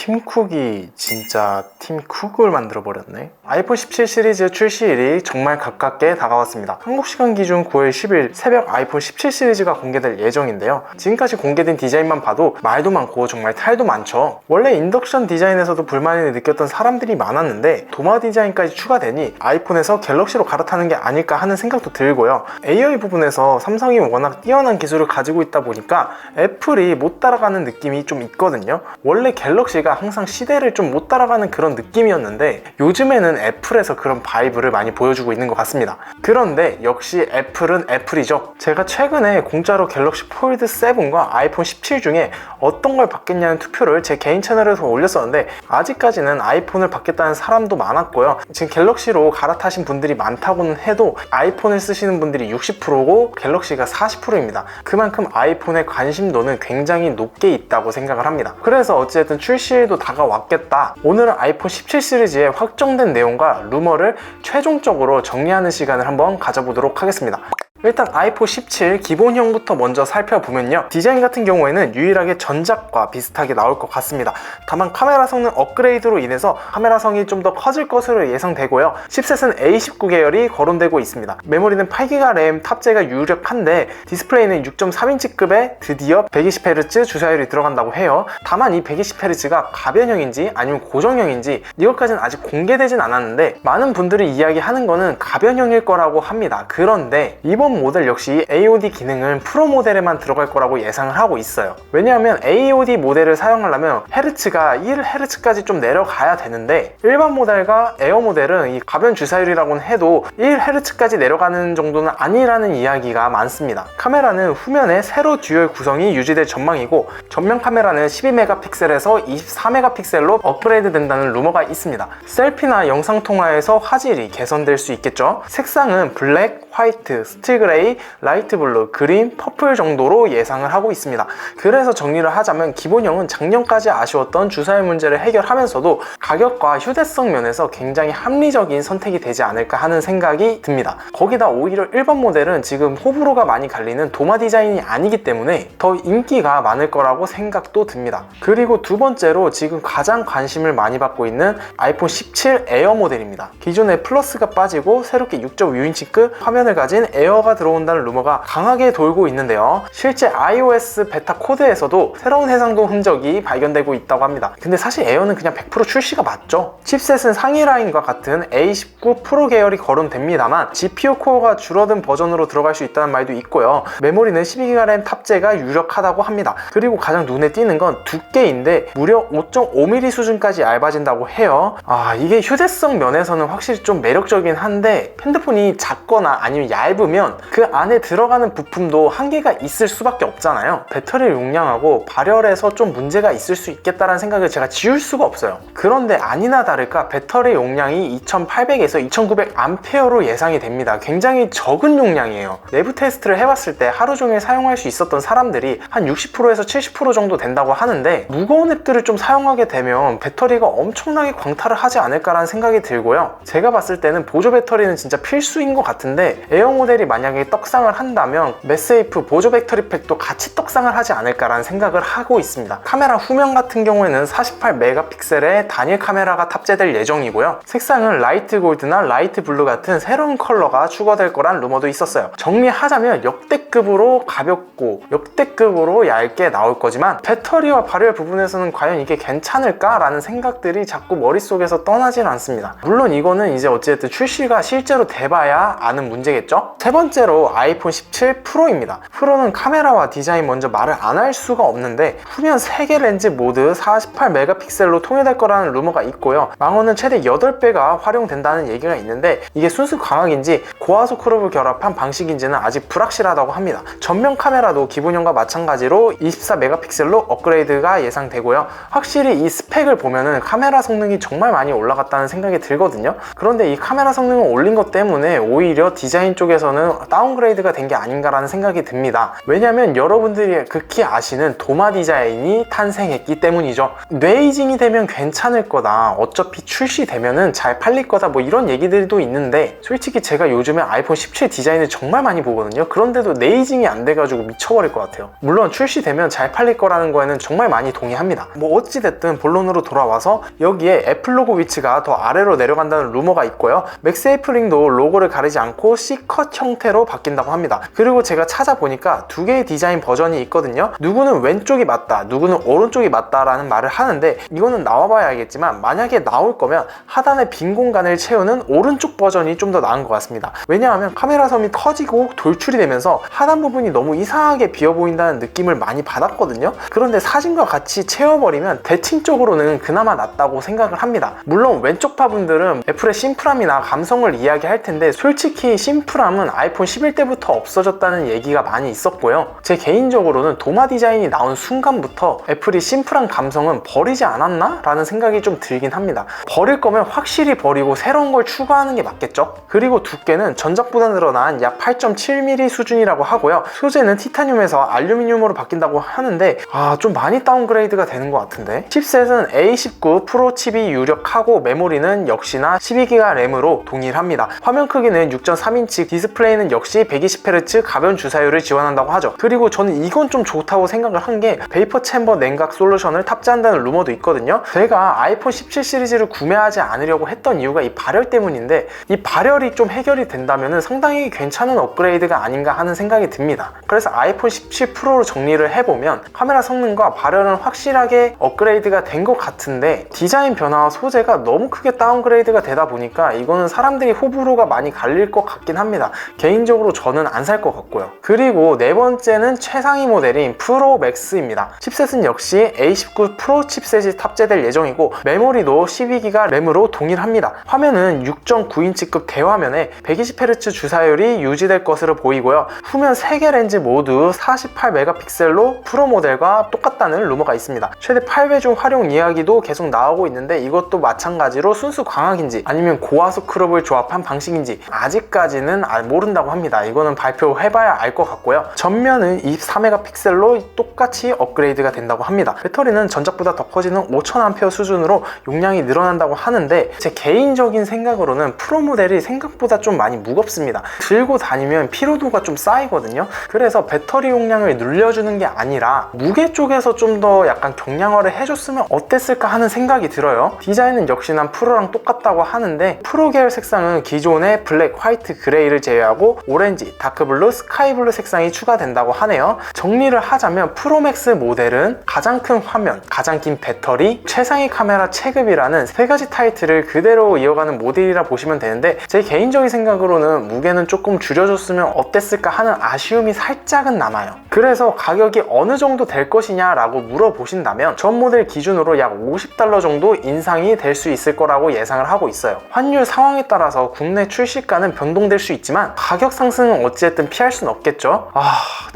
팀쿡이 진짜 팀쿡을 만들어버렸네. 아이폰 17 시리즈 출시일이 정말 가깝게 다가왔습니다. 한국 시간 기준 9월 10일 새벽 아이폰 17 시리즈가 공개될 예정인데요. 지금까지 공개된 디자인만 봐도 말도 많고 정말 탈도 많죠. 원래 인덕션 디자인에서도 불만을 느꼈던 사람들이 많았는데 도마 디자인까지 추가되니 아이폰에서 갤럭시로 갈아타는 게 아닐까 하는 생각도 들고요. AI 부분에서 삼성이 워낙 뛰어난 기술을 가지고 있다 보니까 애플이 못 따라가는 느낌이 좀 있거든요. 원래 갤럭시가 항상 시대를 좀 못 따라가는 그런 느낌이었는데 요즘에는 애플에서 그런 바이브를 많이 보여주고 있는 것 같습니다. 그런데 역시 애플은 애플이죠. 제가 최근에 공짜로 갤럭시 폴드 7과 아이폰 17 중에 어떤 걸 받겠냐는 투표를 제 개인 채널에서 올렸었는데 아직까지는 아이폰을 받겠다는 사람도 많았고요. 지금 갤럭시로 갈아타신 분들이 많다고는 해도 아이폰을 쓰시는 분들이 60%고 갤럭시가 40%입니다. 그만큼 아이폰의 관심도는 굉장히 높게 있다고 생각을 합니다. 그래서 어쨌든 출시일도 다가왔겠다. 오늘은 아이폰 17 시리즈의 확정된 내용과 루머를 최종적으로 정리하는 시간을 한번 가져보도록 하겠습니다. 일단 아이폰 17 기본형부터 먼저 살펴보면요, 디자인 같은 경우에는 유일하게 전작과 비슷하게 나올 것 같습니다. 다만 카메라 성능 업그레이드로 인해서 카메라성이 좀 더 커질 것으로 예상되고요. 칩셋은 A19 계열이 거론되고 있습니다. 메모리는 8GB 램 탑재가 유력한데 디스플레이는 6.3인치급에 드디어 120Hz 주사율이 들어간다고 해요. 다만 이 120Hz가 가변형인지 아니면 고정형인지 이것까지는 아직 공개되진 않았는데 많은 분들이 이야기하는 거는 가변형일 거라고 합니다. 그런데 이번 모델 역시 AOD 기능은 프로 모델에만 들어갈 거라고 예상을 하고 있어요. 왜냐하면 AOD 모델을 사용하려면 헤르츠가 1Hz까지 좀 내려가야 되는데 일반 모델과 에어 모델은 이 가변 주사율이라고는 해도 1Hz까지 내려가는 정도는 아니라는 이야기가 많습니다. 카메라는 후면에 세로 듀얼 구성이 유지될 전망이고 전면 카메라는 12메가픽셀에서 24메가픽셀로 업그레이드 된다는 루머가 있습니다. 셀피나 영상통화에서 화질이 개선될 수 있겠죠. 색상은 블랙, 화이트, 스틸 그레이, 라이트 블루, 그린, 퍼플 정도로 예상을 하고 있습니다. 그래서 정리를 하자면 기본형은 작년까지 아쉬웠던 주사율 문제를 해결하면서도 가격과 휴대성 면에서 굉장히 합리적인 선택이 되지 않을까 하는 생각이 듭니다. 거기다 오히려 일반 모델은 지금 호불호가 많이 갈리는 도마 디자인이 아니기 때문에 더 인기가 많을 거라고 생각도 듭니다. 그리고 두 번째로 지금 가장 관심을 많이 받고 있는 아이폰 17 에어 모델입니다. 기존에 플러스가 빠지고 새롭게 6.5인치급 화면을 가진 에어가 들어온다는 루머가 강하게 돌고 있는데요. 실제 iOS 베타 코드에서도 새로운 해상도 흔적이 발견되고 있다고 합니다. 근데 사실 에어는 그냥 100% 출시가 맞죠. 칩셋은 상위 라인과 같은 A19 프로 계열이 거론됩니다만 GPU 코어가 줄어든 버전으로 들어갈 수 있다는 말도 있고요. 메모리는 12GB 램 탑재가 유력하다고 합니다. 그리고 가장 눈에 띄는 건 두께인데 무려 5.5mm 수준까지 얇아진다고 해요. 이게 휴대성 면에서는 확실히 좀 매력적이긴 한데 핸드폰이 작거나 아니면 얇으면 그 안에 들어가는 부품도 한계가 있을 수밖에 없잖아요. 배터리 용량하고 발열에서 좀 문제가 있을 수 있겠다는 생각을 제가 지울 수가 없어요. 그런데 아니나 다를까 배터리 용량이 2800에서 2900A로 예상이 됩니다. 굉장히 적은 용량이에요. 내부 테스트를 해봤을 때 하루 종일 사용할 수 있었던 사람들이 한 60%에서 70% 정도 된다고 하는데 무거운 앱들을 좀 사용하게 되면 배터리가 엄청나게 광탈을 하지 않을까라는 생각이 들고요. 제가 봤을 때는 보조 배터리는 진짜 필수인 것 같은데 에어 모델이 만약에 떡상을 한다면 맥세이프 보조 배터리 팩도 같이 떡상을 하지 않을까라는 생각을 하고 있습니다. 카메라 후면 같은 경우에는 48메가픽셀의 단일 카메라가 탑재될 예정이고요. 색상은 라이트 골드나 라이트 블루 같은 새로운 컬러가 추가될 거란 루머도 있었어요. 정리하자면 역대급으로 가볍고 역대급으로 얇게 나올 거지만 배터리와 발열 부분에서는 과연 이게 괜찮을까라는 생각들이 자꾸 머릿속에서 떠나질 않습니다. 물론 이거는 이제 어쨌든 출시가 실제로 돼봐야 아는 문제겠죠? 세 번째로 아이폰 17 프로입니다. 프로는 카메라와 디자인 먼저 말을 안 할 수가 없는데 후면 3개 렌즈 모두 48메가픽셀로 통일될 거라는 루머가 있고요. 망원은 최대 8배가 활용된다는 얘기가 있는데 이게 순수 광학인지 고화소 크롭을 결합한 방식인지는 아직 불확실하다고 합니다. 전면 카메라도 기본형과 마찬가지로 24메가픽셀로 업그레이드가 예상되고요. 확실히 이 스펙을 보면은 카메라 성능이 정말 많이 올라갔다는 생각이 들거든요. 그런데 이 카메라 성능을 올린 것 때문에 오히려 디자인 쪽에서는 다운그레이드가 된 게 아닌가라는 생각이 듭니다. 왜냐면 여러분들이 극히 아시는 도마 디자인이 탄생했기 때문이죠. 뇌이징이 되면 괜찮을 거다, 어차피 출시되면은 잘 팔릴 거다, 뭐 이런 얘기들도 있는데, 솔직히 제가 요즘에 아이폰 17 디자인을 정말 많이 보거든요. 그런데도 뇌이징이 안 돼가지고 미쳐버릴 것 같아요. 물론 출시되면 잘 팔릴 거라는 거에는 정말 많이 동의합니다. 뭐 어찌됐든 본론으로 돌아와서, 여기에 애플 로고 위치가 더 아래로 내려간다는 루머가 있고요. 맥세이프링도 로고를 가리지 않고 C컷 형태로 바뀐다고 합니다. 그리고 제가 찾아보니까 두 개의 디자인 버전이 있거든요. 누구는 왼쪽이 맞다, 누구는 오른쪽이 맞다라는 말을 하는데, 이거는 나와봐야 알겠지만 만약에 나올 거면 하단의 빈 공간을 채우는 오른쪽 버전이 좀 더 나은 것 같습니다. 왜냐하면 카메라 섬이 커지고 돌출이 되면서 하단 부분이 너무 이상하게 비어 보인다는 느낌을 많이 받았거든요. 그런데 사진과 같이 채워버리면 대칭적으로는 그나마 낫다고 생각을 합니다. 물론 왼쪽 파분들은 애플의 심플함이나 감성을 이야기할 텐데, 솔직히 심플함은 아이폰 11 때부터 없어졌다는 얘기가 많이 있었고요. 제 개인적으로는 도마 디자인이 나온 순간부터 애플이 심플한 감성은 버리지 않았나? 라는 생각이 좀 들긴 합니다. 버릴 거면 확실히 버리고 새로운 걸 추가하는 게 맞겠죠? 그리고 두께는 전작보다 늘어난 약 8.7mm 수준이라고 하고요. 소재는 티타늄에서 알루미늄으로 바뀐다고 하는데, 좀 많이 다운그레이드가 되는 것 같은데. 칩셋은 A19 프로 칩이 유력하고, 메모리는 역시나 12기가 램으로 동일합니다. 화면 크기는 6.3인치, 디스플레이는 역시 120Hz 가변 주사율을 지원한다고 하죠. 그리고 저는 이건 좀 좋다고 생각을 한 게, 베이퍼 챔버 냉각 솔루션을 탑재한다는 루머도 있거든요. 제가 아이폰 17 시리즈를 구매하지 않으려고 했던 이유가 이 발열 때문인데, 이 발열이 좀 해결이 된다면 상당히 괜찮은 업그레이드가 아닌가 하는 생각이 듭니다. 그래서 아이폰 17 프로로 정리를 해보면 카메라 성능과 발열은 확실하게 업그레이드가 된 것 같은데, 디자인 변화와 소재가 너무 크게 다운그레이드가 되다 보니까 이거는 사람들이 호불호가 많이 갈릴 것 같긴 합니다. 개인적으로 저는 안 살 것 같고요. 그리고 네 번째는 최상위 모델인 프로 맥스입니다. 칩셋은 역시 A19 프로 칩셋이 탑재될 예정이고, 메모리도 12기가 램으로 동일합니다. 화면은 6.9인치급 대화면에 120Hz 주사율이 유지될 것으로 보이고요. 후면 3개 렌즈 모두 48메가픽셀로 프로 모델과 똑같다는 루머가 있습니다. 최대 8배중 활용 이야기도 계속 나오고 있는데, 이것도 마찬가지로 순수 광학인지 아니면 고화소 크롭을 조합한 방식인지 아직까지는 모른다고 합니다. 이거는 발표해봐야 알 것 같고요. 전면은 24메가픽셀로 똑같이 업그레이드가 된다고 합니다. 배터리는 전작보다 더 커지는 5000A 수준으로 용량이 늘어난다고 하는데, 제 개인적인 생각으로는 프로 모델이 생각보다 좀 많이 무겁습니다. 들고 다니면 피로도가 좀 쌓이거든요. 그래서 배터리 용량을 늘려주는 게 아니라 무게 쪽에서 좀 더 약간 경량화를 해줬으면 어땠을까 하는 생각이 들어요. 디자인은 역시나 프로랑 똑같다고 하는데, 프로 계열 색상은 기존의 블랙, 화이트, 그레이를 제외하고 오렌지, 다크블루, 스카이블루 색상이 추가된다고 하네요. 정리를 하자면 프로맥스 모델은 가장 큰 화면, 가장 긴 배터리, 최상위 카메라 체급이라는 세 가지 타이틀을 그대로 이어가는 모델이라 보시면 되는데, 제 개인적인 생각으로는 무게는 조금 줄여줬으면 어땠을까 하는 아쉬움이 살짝은 남아요. 그래서 가격이 어느 정도 될 것이냐 라고 물어보신다면 전 모델 기준으로 약 $50 정도 인상이 될 수 있을 거라고 예상을 하고 있어요. 환율 상황에 따라서 국내 출시가는 변동될 수 있지만 가격 상승은 어찌됐든 피할 수는 없겠죠.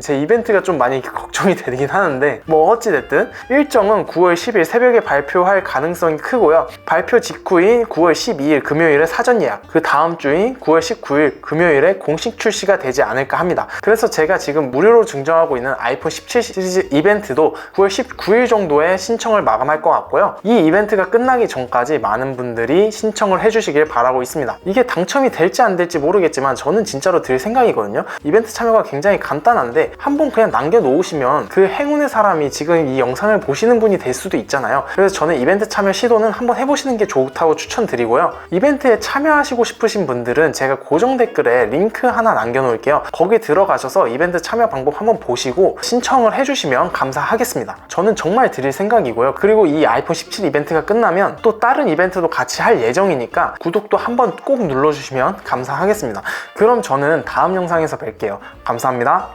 제 이벤트가 좀 많이 걱정이 되긴 하는데, 뭐 어찌됐든 일정은 9월 10일 새벽에 발표할 가능성이 크고요. 발표 직후인 9월 12일 금요일에 사전 예약, 그 다음 주인 9월 19일 금요일에 공식 출시가 되지 않을까 합니다. 그래서 제가 지금 무료로 증정하고 있는 아이폰 17 시리즈 이벤트도 9월 19일 정도에 신청을 마감할 것 같고요. 이 이벤트가 끝나기 전까지 많은 분들이 신청을 해주시길 바라고 있습니다. 이게 당첨이 될지 안 될지 모르겠지만 저는 진짜로 드릴 생각이거든요. 이벤트 참여가 굉장히 간단한데, 한번 그냥 남겨놓으시면 그 행운의 사람이 지금 이 영상을 보시는 분이 될 수도 있잖아요. 그래서 저는 이벤트 참여 시도는 한번 해보시는 게 좋다고 추천드리고요. 이벤트에 참여하시고 싶으신 분들은 제가 고정 댓글에 링크 하나 남겨놓을게요. 거기 들어가셔서 이벤트 참여 방법 한번 보시고 신청을 해주시면 감사하겠습니다. 저는 정말 드릴 생각이고요. 그리고 이 아이폰 17 이벤트가 끝나면 또 다른 이벤트도 같이 할 예정이니까 구독도 한번 꼭 눌러주시면 감사하겠습니다. 그럼 저는 다음 영상에서 뵐게요. 감사합니다.